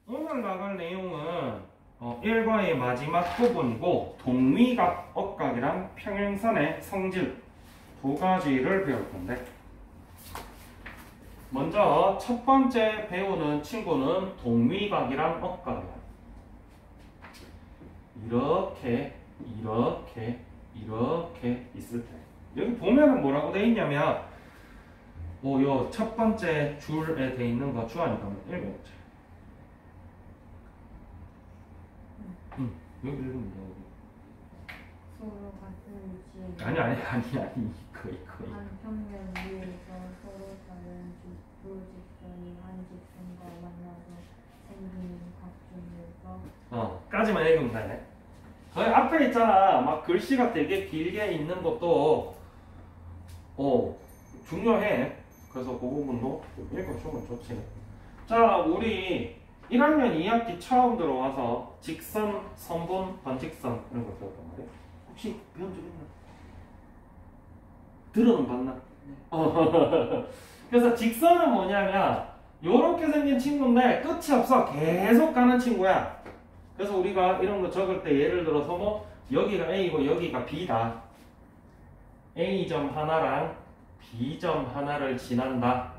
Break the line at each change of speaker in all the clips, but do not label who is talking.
오늘 나갈 내용은 1과의 마지막 부분이고 동위각, 억각이랑 평행선의 성질 두 가지를 배울 건데, 먼저 첫 번째 배우는 친구는 동위각이랑 억각이야. 이렇게 있을 때 여기 보면은 뭐라고 돼 있냐면 요 첫 번째 줄에 돼 있는 거 주하니까 한번 읽어보자. 여기 읽으면 돼.
서로 같은 위치에
아니 이거
한 평면 위에서 서로 다른 두 직선이 한 직선과 만나서 생기는 각중에서
까지만 읽으면 되네. 거기 앞에 있잖아, 막 글씨가 되게 길게 있는 것도 중요해. 그래서 그 부분도 읽어주면 좋지. 자, 우리 1학년 2학기 처음 들어와서 직선, 선분, 반직선 이런 거 배웠단 말이야. 혹시 배운 적 있나? 들어는 봤나? 그래서 직선은 뭐냐면 요렇게 생긴 친구인데 끝이 없어. 계속 가는 친구야. 그래서 우리가 이런 거 적을 때 예를 들어서 뭐 여기가 A고 여기가 B다. A점 하나랑 B점 하나를 지난다.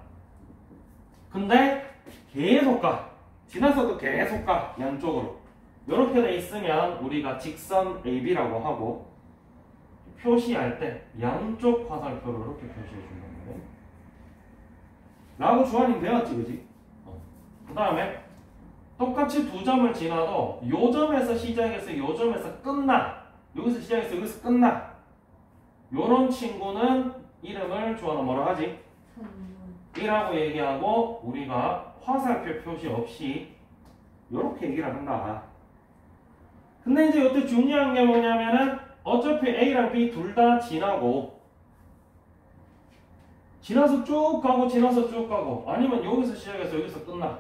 근데 계속 가. 지나서도 계속 가. 양쪽으로. 이렇게 돼 있으면 우리가 직선 AB라고 하고, 표시할 때 양쪽 화살표로 이렇게 표시해 준단 말이에요. 라고 주한이 배웠지, 그지? 그 다음에 똑같이 두 점을 지나도 요 점에서 시작해서 요 점에서 끝나. 여기서 시작해서 여기서 끝나. 요런 친구는 이름을 주한아 뭐라 하지? 이라고 얘기하고, 우리가 화살표 표시 없이 요렇게 얘기를 한다. 근데 이제 이때 중요한 게 뭐냐면은 어차피 A랑 B 둘 다 지나고, 지나서 쭉 가고 지나서 쭉 가고, 아니면 여기서 시작해서 여기서 끝나.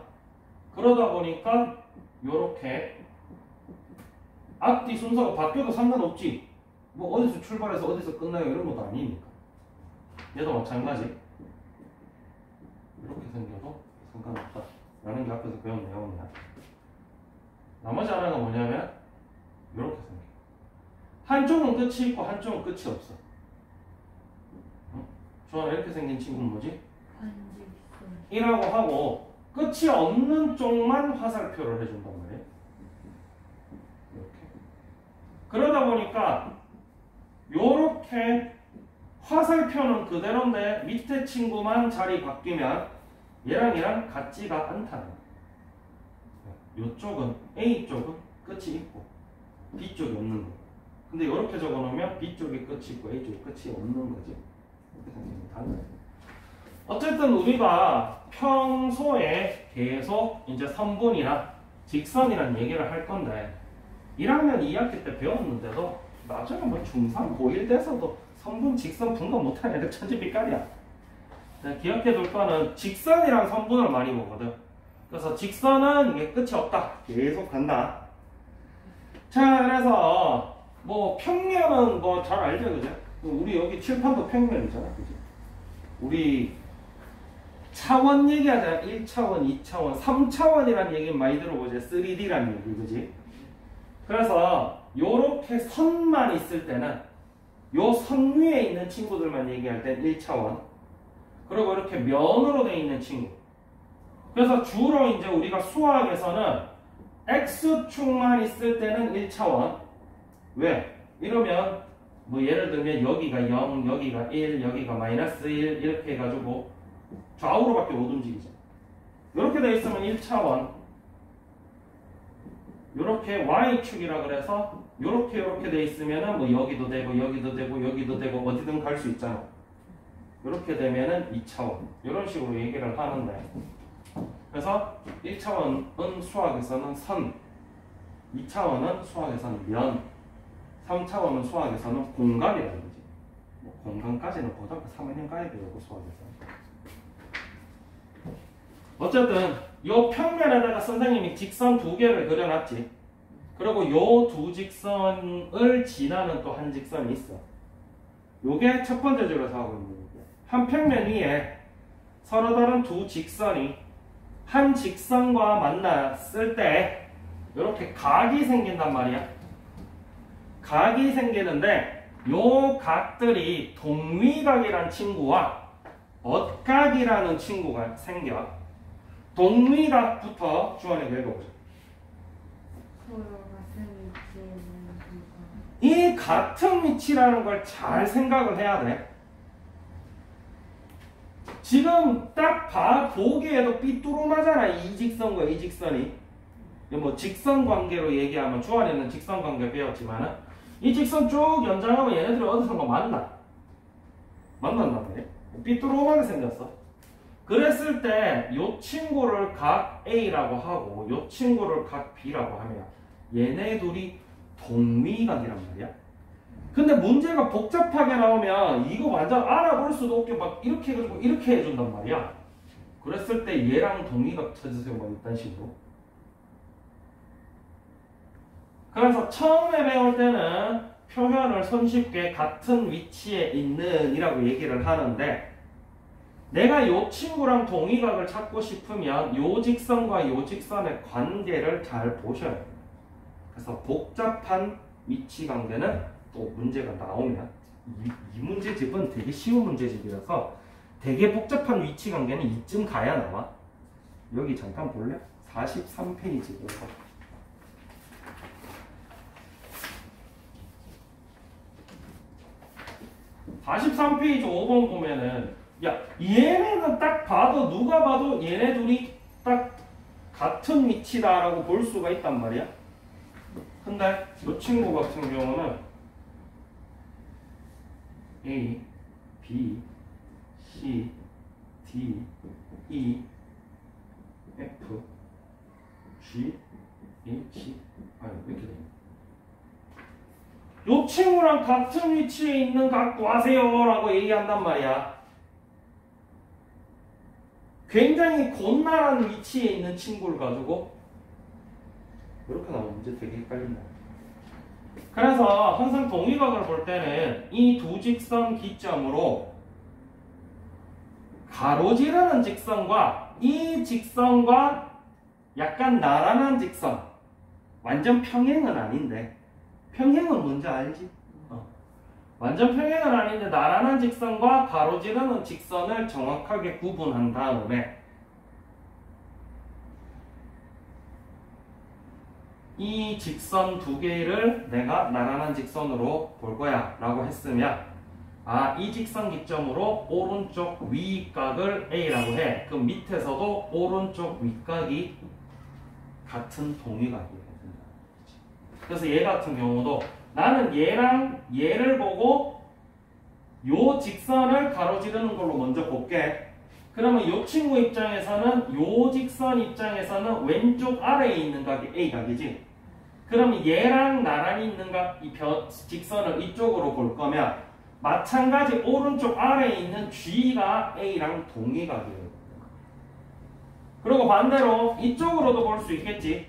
그러다 보니까 요렇게 앞뒤 순서가 바뀌어도 상관없지. 뭐 어디서 출발해서 어디서 끝나요 이런 것도 아니니까. 얘도 마찬가지. 이렇게 생겨도 상관없다 라는 게 앞에서 배운 내용이야. 나머지 하나가 뭐냐면 이렇게 생겨. 한쪽은 끝이 있고 한쪽은 끝이 없어. 좋아, 이렇게 생긴 친구는 뭐지?
반직선.
이라고 하고 끝이 없는 쪽만 화살표를 해준단 말이에요. 이렇게. 그러다 보니까 요렇게 화살표는 그대로인데 밑에 친구만 자리 바뀌면 얘랑 같지가 않다는 거예요. 요쪽은 A 쪽은 끝이 있고 B 쪽이 없는 거. 근데 이렇게 적어놓으면 B 쪽이 끝이 있고 A 쪽이 끝이 없는 거지. 이렇게 생기면 달라요. 어쨌든 우리가 평소에 계속 이제 선분이나 직선이라는 얘기를 할 건데 1학년 2학기 때 배웠는데도 나중에 뭐 중3, 고1 돼서도 선분, 직선 분간 못하는 애들 천지빛깔이야. 기억해둘 거는 직선이랑 선분을 많이 보거든. 그래서 직선은 이게 끝이 없다. 계속 간다. 자, 그래서 뭐 평면은 뭐 잘 알죠, 그죠? 우리 여기 칠판도 평면이잖아, 그지? 우리 차원 얘기하잖아. 1차원, 2차원, 3차원이라는 얘기 많이 들어보죠. 3D라는 얘기, 그지? 그래서 요렇게 선만 있을 때는 요 선 위에 있는 친구들만 얘기할 땐 1차원. 그리고 이렇게 면으로 돼 있는 친구. 그래서 주로 이제 우리가 수학에서는 X축만 있을 때는 1차원. 왜? 이러면 뭐 예를 들면 여기가 0, 여기가 1, 여기가 마이너스 1 이렇게 해가지고 좌우로밖에 못 움직이죠. 이렇게 돼 있으면 1차원. 이렇게 Y축이라 그래서 이렇게 돼 있으면은 뭐 여기도 되고 여기도 되고 여기도 되고 어디든 갈 수 있잖아. 이렇게 되면은 2차원. 이런 식으로 얘기를 하는데, 그래서 1차원은 수학에서는 선, 2차원은 수학에서는 면, 3차원은 수학에서는 공간이라는 거지. 뭐 공간까지는 고등학교 3학년 가야 되고 수학에서. 어쨌든 요 평면에다가 선생님이 직선 두 개를 그려놨지. 그리고 요 두 직선을 지나는 또 한 직선이 있어. 요게 첫 번째 줄에서 하고 있는 거고요. 한 평면 위에 서로 다른 두 직선이 한 직선과 만났을 때 이렇게 각이 생긴단 말이야. 각이 생기는데 요 각들이 동위각이란 친구와 엇각이라는 친구가 생겨. 동위각부터 주원이 읽어보자.
서로 같은 위치에 있는 두가
이 같은 위치라는 걸 잘 생각을 해야 돼. 지금 딱 보기에도 삐뚤어하잖아. 이 직선과 이 직선이. 뭐 직선 관계로 얘기하면 주안에는 직선 관계 배웠지만은 이 직선 쭉 연장하면 얘네들이 어디선가 만난단 말이야. 삐뚤어하게 생겼어. 그랬을 때 이 친구를 각 A라고 하고 이 친구를 각 B라고 하면 얘네 둘이 동위각이란 말이야. 근데 문제가 복잡하게 나오면 이거 완전 알아볼 수도 없게 막 이렇게 해가지고 이렇게 해준단 말이야. 그랬을 때 얘랑 동위각 찾으세요. 막 이딴 식으로. 그래서 처음에 배울 때는 표현을 손쉽게 같은 위치에 있는 이라고 얘기를 하는데 내가 요 친구랑 동위각을 찾고 싶으면 요 직선과 요 직선의 관계를 잘 보셔야 돼요. 그래서 복잡한 위치 관계는 또 문제가 나오면 이 문제집은 되게 쉬운 문제집이라서 되게 복잡한 위치 관계는 이쯤 가야 나와. 여기 잠깐 볼래? 43페이지에서 43페이지 5번 보면은 야 얘네는 딱 봐도 누가 봐도 얘네 둘이 딱 같은 위치다라고 볼 수가 있단 말이야. 근데 이 친구 같은 경우는 A, B, C, D, E, F, G, H 이렇게 됩니다. 이 친구랑 같은 위치에 있는 각 구하세요 라고 얘기한단 말이야. 굉장히 곤란한 위치에 있는 친구를 가지고 이렇게 나오면 문제 되게 헷갈린다. 그래서 항상 동위각을 볼 때는 이 두 직선 기점으로 가로지르는 직선과 이 직선과 약간 나란한 직선, 완전 평행은 아닌데 평행은 뭔지 알지? 완전 평행은 아닌데 나란한 직선과 가로지르는 직선을 정확하게 구분한 다음에 이 직선 두 개를 내가 나란한 직선으로 볼 거야 라고 했으면 이 직선 기점으로 오른쪽 윗각을 A라고 해. 그럼 밑에서도 오른쪽 윗각이 같은 동위각이에요. 그래서 얘 같은 경우도 나는 얘랑 얘를 보고 요 직선을 가로지르는 걸로 먼저 볼게. 그러면 요 친구 입장에서는 요 직선 입장에서는 왼쪽 아래에 있는 각이 A각이지. 그러면 얘랑 나란히 있는 각, 이 직선을 이쪽으로 볼 거면 마찬가지 오른쪽 아래에 있는 G가 A랑 동위각이에요. 그리고 반대로 이쪽으로도 볼 수 있겠지.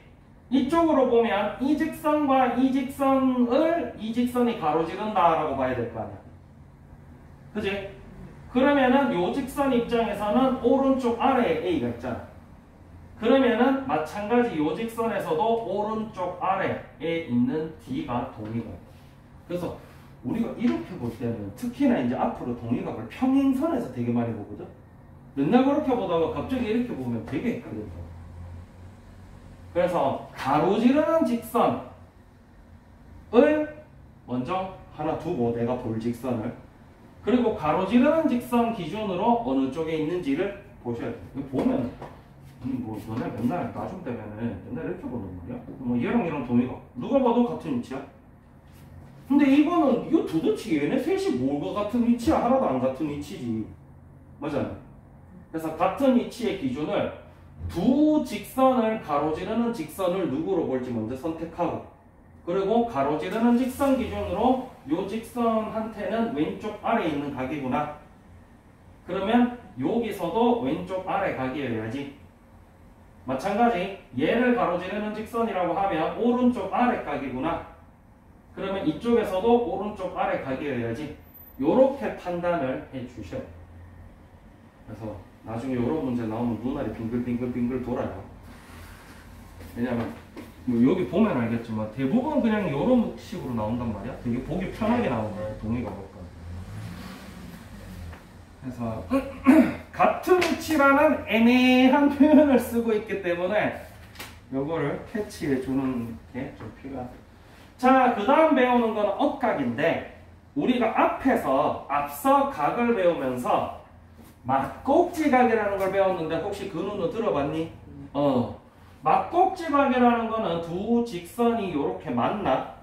이쪽으로 보면 이 직선과 이 직선을 이 직선이 가로지른다라고 봐야 될 거 아니야. 그지? 그러면은 요 직선 입장에서는 오른쪽 아래에 A가 있잖아. 그러면은 마찬가지 요 직선에서도 오른쪽 아래에 있는 D가 동위각. 그래서 우리가 이렇게 볼 때는 특히나 이제 앞으로 동위각을 평행선에서 되게 많이 보거든. 맨날 그렇게 보다가 갑자기 이렇게 보면 되게 헷갈린다. 그래서 가로지르는 직선을 먼저 하나 두고 내가 볼 직선을 그리고 가로지르는 직선 기준으로 어느 쪽에 있는지를 보셔야 돼요. 보면 뭐 너네 맨날 나중 때면은 맨날 이렇게 보는 말이야. 뭐 얘랑 동의가 누가 봐도 같은 위치야. 근데 이거는 이거 도대체 얘네 셋이 뭐가 같은 위치야? 하나도 안 같은 위치지. 맞아요. 그래서 같은 위치의 기준을 두 직선을 가로지르는 직선을 누구로 볼지 먼저 선택하고 그리고 가로지르는 직선 기준으로 요 직선한테는 왼쪽 아래에 있는 각이구나. 그러면 여기서도 왼쪽 아래 각이어야지. 마찬가지 얘를 가로지르는 직선이라고 하면 오른쪽 아래 각이구나. 그러면 이쪽에서도 오른쪽 아래 각이어야지. 요렇게 판단을 해 주셔야 돼요. 그래서 나중에 이런 문제 나오면 눈알이 빙글빙글빙글 돌아요. 왜냐면 뭐 여기 보면 알겠지만 대부분 그냥 이런 식으로 나온단 말이야. 되게 보기 편하게 나오는 거야. 동의가 없고. 그래서 같은 위치라는 애매한 표현을 쓰고 있기 때문에 요거를 캐치해 주는 게 좀 필요하다. 자, 그 다음 배우는 건 억각인데 우리가 앞서 각을 배우면서 막곡지각이라는 걸 배웠는데 혹시 그 눈으로 들어봤니? 막곡지각이라는 거는 두 직선이 요렇게 만날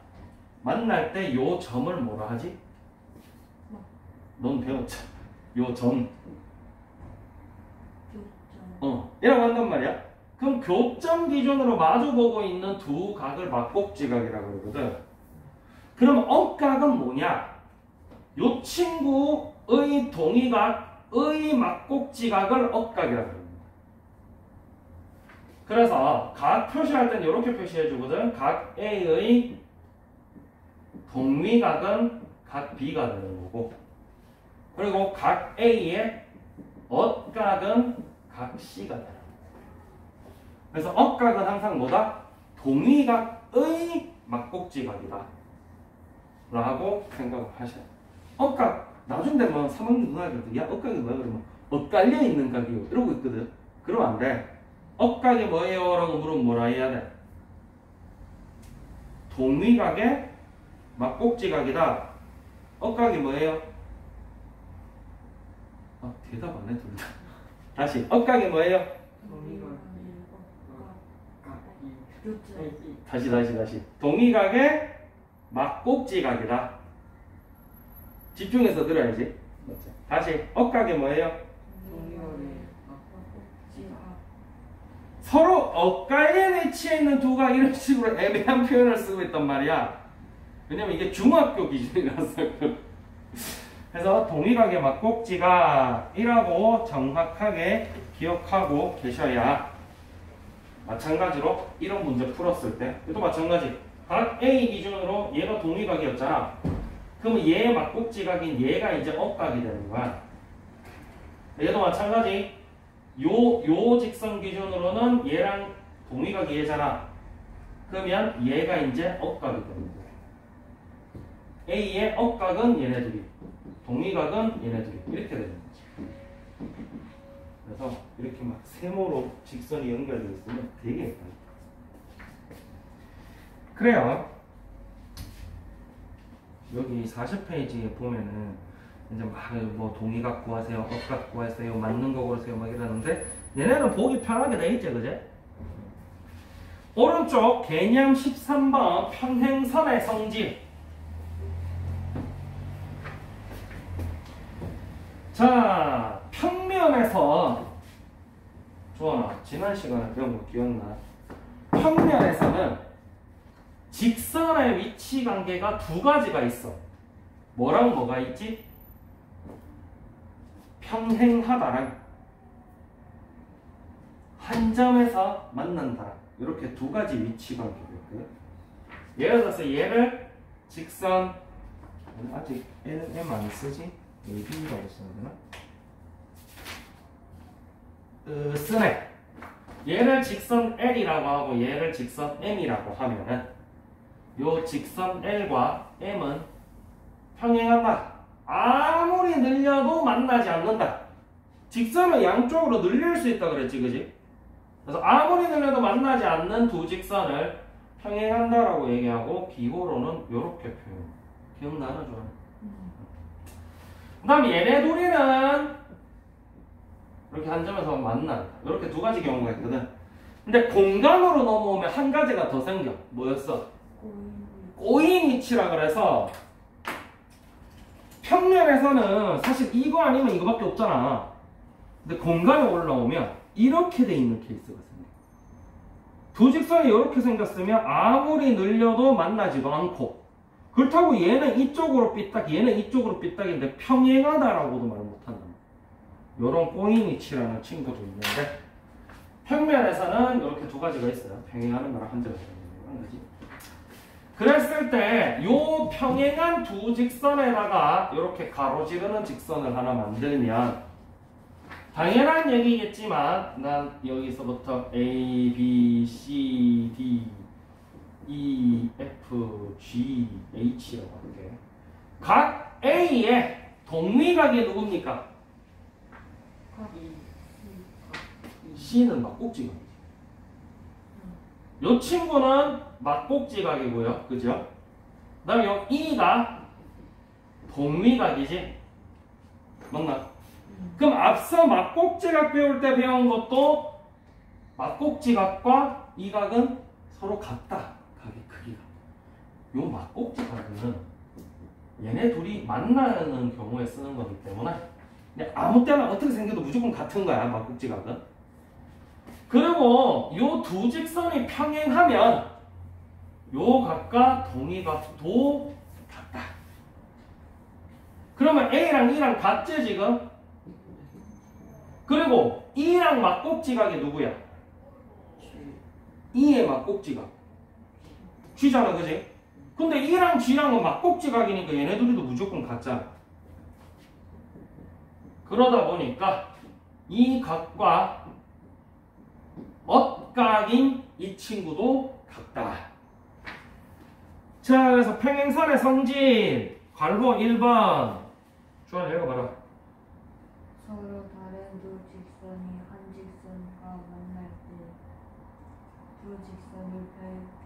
때 요 점을 뭐라 하지? 넌 배웠잖아. 요 점. 이라고 한단 말이야. 그럼 교점 기준으로 마주보고 있는 두 각을 막곡지각이라고 그러거든. 그럼 억각은 뭐냐? 요 친구의 동의각의 막곡지각을 억각이라고 합니다. 그래서 각 표시할 때는 이렇게 표시해 주거든. 각 A의 동위각은 각 B가 되는 거고, 그리고 각 A의 억각은 각 C가 되는 거고. 그래서 억각은 항상 뭐다? 동위각의 막곡지각이다 라고 생각을 하셔야 돼요. 억각 나중 되면 3학년 누나들도 야 억각이 뭐야? 그러면 엇갈려 있는 각이요 이러고 있거든. 그러면 안 돼. 억각이 뭐예요? 라고 물으면 뭐라 해야 돼? 동위각의 막곡지각이다. 억각이 뭐예요? 대답 안 해 둘 다. 다시 억각이 뭐예요? 다시 동위각의 막곡지각이다. 집중해서 들어야지. 다시 억각이 뭐예요? 서로 엇갈린 위치에 있는 두 각 이런 식으로 애매한 표현을 쓰고 있단 말이야. 왜냐면 이게 중학교 기준이라서. 그래서 동위각의 막곡지각이라고 정확하게 기억하고 계셔야 마찬가지로 이런 문제 풀었을 때 또 마찬가지 각 A 기준으로 얘가 동위각이었잖아. 그러면 얘의 막곡지각인 얘가 이제 억각이 되는 거야. 얘도 마찬가지 요 직선 기준으로는 얘랑 동위각이 얘잖아. 그러면 얘가 이제 억각이 되는 거야. A의 억각은 얘네들이, 동위각은 얘네들이 이렇게 되는 거지. 그래서 이렇게 막 세모로 직선이 연결되어 있으면 되게 헷갈려. 그래요. 여기 40페이지에 보면은 이제 막 뭐 동위각 구하세요, 억각 구하세요, 맞는 거 고르세요 막 이러는데 얘네는 보기 편하게 돼 있지, 그제? 오른쪽 개념 13번 평행선의 성질. 자, 평면에서 좋아. 지난 시간에 배운 거 기억나? 평면에서는 직선의 위치 관계가 두 가지가 있어. 뭐랑 뭐가 있지? 평행하다랑 한 점에서 만난다랑 이렇게 두 가지 위치 관계가 있거든. 예를 들어서 얘를 직선 아직 M 안 쓰지? AB라고 써야 되나? 쓰네. 얘를 직선 L이라고 하고 얘를 직선 M이라고 하면은 요 직선 L과 M은 평행한다. 아무리 늘려도 만나지 않는다. 직선은 양쪽으로 늘릴 수 있다 그랬지, 그지? 그래서 아무리 늘려도 만나지 않는 두 직선을 평행한다라고 얘기하고 기호로는 이렇게 표현. 기억나나 좋아? 그 다음 얘네 둘이는 이렇게 한 점에서 만난다. 이렇게 두 가지 경우가 있거든. 근데 공간으로 넘어오면 한 가지가 더 생겨. 뭐였어? 꼬인 위치라 그래서 평면에서는 사실 이거 아니면 이거밖에 없잖아. 근데 공간에 올라오면 이렇게 돼 있는 케이스가 생겨. 두 직선이 이렇게 생겼으면 아무리 늘려도 만나지도 않고, 그렇다고 얘는 이쪽으로 삐딱 얘는 이쪽으로 삐딱인데 평행하다라고도 말 못한다. 요런 꼬인 위치라는 친구도 있는데 평면에서는 이렇게 두 가지가 있어요. 평행하는 거랑 한 점에서 한 가지. 그랬을 때 요 평행한 두 직선에다가 이렇게 가로지르는 직선을 하나 만들면 당연한 얘기겠지만 난 여기서부터 A, B, C, D, E, F, G, H라고 할게. 각 A의 동위각이 누굽니까? C는 막꼭지각이지. 이 친구는 막꼭지각이고요. 그죠? 그 다음에 요 E가 동위각이지. 맞나? 그럼 앞서 막꼭지각 배울 때 배운 것도 막꼭지각과 이 각은 서로 같다. 각의 크기가. 요 막꼭지각은 얘네 둘이 만나는 경우에 쓰는 거기 때문에 그냥 아무 때나 어떻게 생겨도 무조건 같은 거야. 막꼭지각은. 그리고 요 두 직선이 평행하면 요 각과 동위각도 같다. 그러면 A랑 E랑 같지 지금? 그리고 E랑 막꼭지각이 누구야? E의 막꼭지각 G잖아, 그지? 근데 E랑 G랑은 막꼭지각이니까 얘네 둘이도 무조건 같잖아. 그러다 보니까 이 각과 엇각인 이 친구도 같다. 자, 그래서 평행선의 성질 괄호 1번 주환 읽어봐라.
서로 다른 두 직선이 한 직선과 만날 때 두 직선이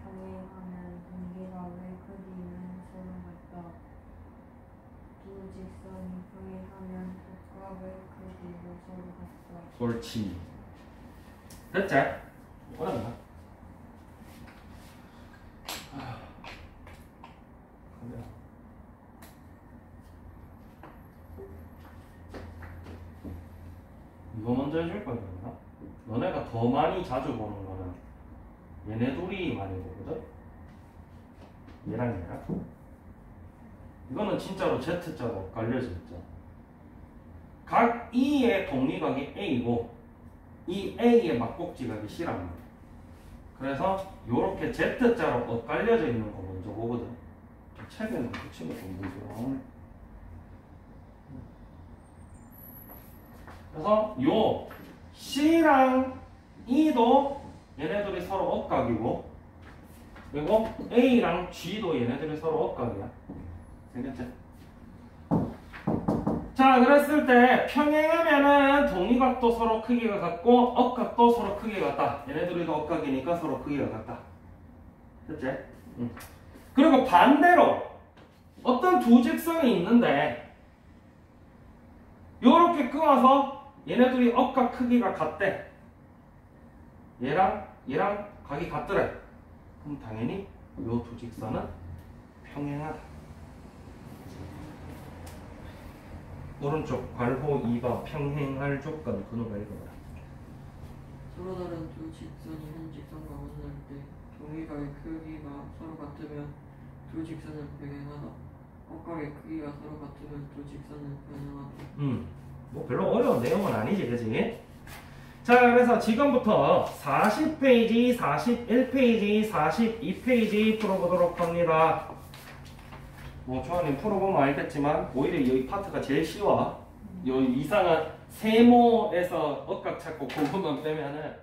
평행하면 동기각의 크기는 서로 같다. 두 직선이 평행하면 곱각의 크기도 서로 같다.
옳지. 됐지? 어렵나? 이거 먼저 해줄 거야, 그러나? 너네가 더 많이 자주 보는 거는 얘네 둘이 많이 보거든? 얘랑 얘랑. 이거는 진짜로 Z자로 갈려져 있죠. 각 E의 동위각이 A고 이 A의 막꼭지각이 C란 말이야. 그래서 요렇게 Z자로 엇갈려져 있는 거 먼저 보거든. 책에는 붙이는 거 문제야. 그래서 요 C랑 E도 얘네들이 서로 엇각이고 그리고 A랑 G도 얘네들이 서로 엇각이야. 알겠지? 자, 그랬을 때 평행하면은 동위각도 서로 크기가 같고 엇각도 서로 크기가 같다. 얘네들이 엇각이니까 서로 크기가 같다. 됐지? 응. 그리고 반대로 어떤 두 직선이 있는데 요렇게 끊어서 얘네들이 엇각 크기가 같대. 얘랑 각이 같더래. 그럼 당연히 요 두 직선은 평행하다. 오른쪽 괄호 2번 평행할 조건 근호가 읽어봐라.
서로 다른 두 직선이 한 직선과 만날 때 동위각의 크기가 서로 같으면 두 직선은 평행하다. 엇각의 크기가 서로 같으면 두 직선은 평행하다.
뭐 별로 어려운 내용은 아니지, 그지? 자, 그래서 지금부터 40페이지, 41페이지, 42페이지 풀어보도록 합니다. 뭐 조아님 풀어보면 알겠지만 오히려 이 파트가 제일 쉬워. 요 이상한 세모에서 엇각 찾고 그것만 빼면은